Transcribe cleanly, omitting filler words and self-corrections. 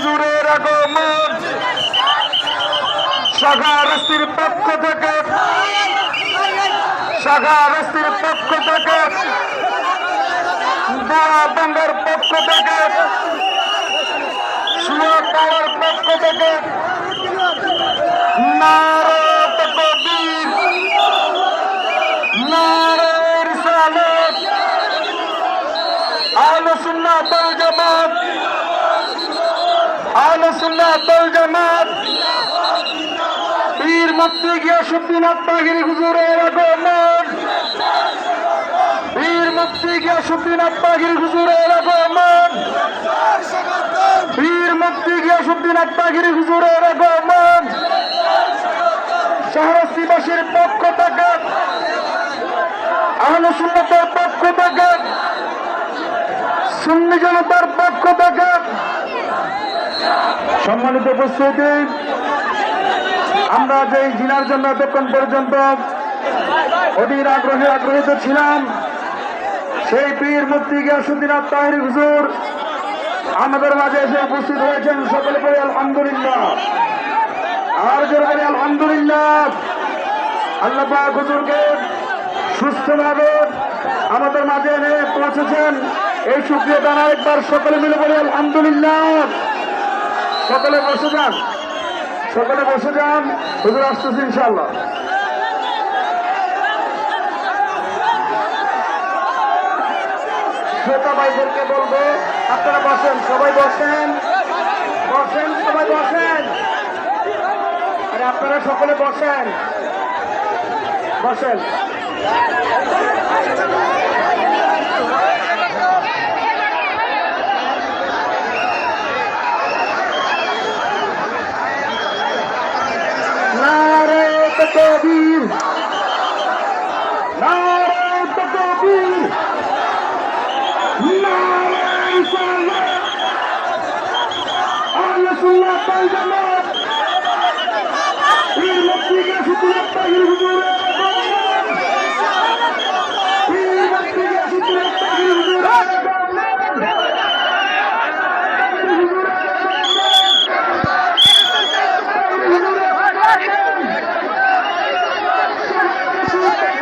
হুজুরের আগমন শাখা বস্তির পক্ষ থেকে দাঙ্গার পক্ষ থেকে সুয়ার পক্ষ থেকে নারে তাকবীর নারে রিসালাত আহলে সুন্নাত ওয়াল জামাত পীর মুফতি গিয়াসউদ্দিন আত্মাগিরি হুজুরের আগমন পীর মুফতি গিয়াসউদ্দিন আত্মাগিরি হুজুরের আগমন পীর মুফতি গিয়াসউদ্দিন আত্মাগিরি হুজুরের আগমন শাহরাস্তিবাসীর পক্ষ থেকে আহলে সুন্নাতের পক্ষ থেকে সুন্নি জনতার পক্ষ থেকে সম্মানিত উপস্থিতি, আমরা যে জিনার জন্য এতক্ষণ পর্যন্ত অধীর আগ্রহিত ছিলাম, সেই পীর মুফতি গিয়াসউদ্দিন আত্মাগিরি হুজুর আমাদের মাঝে এসে উপস্থিত হয়েছেন। সকলে বলি আলহামদুলিল্লাহ, আর জোরে বলি আলহামদুলিল্লাহ। আল্লাহ পাক হুজুরকে সুস্থভাবে আমাদের মাঝে এনে পৌঁছেছেন, এই শুকরিয়া জানাই একবার সকলে মিলে বলি আলহামদুলিল্লাহ। সকলে বসে যান, হুজুর আসতেছি ইনশাআল্লাহ। শ্রোতা ভাইদেরকে বলবো আপনারা বসেন, সবাই বসেন, আরে আপনারা সকলে বসেন। নারে তাকবীর, নারে তাকবীর, নারে রিসালাত, আহলে সুন্নাত ওয়াল জামাত, পীর মুফতি গিয়াসউদ্দিন আত্মাগিরি হুজুরের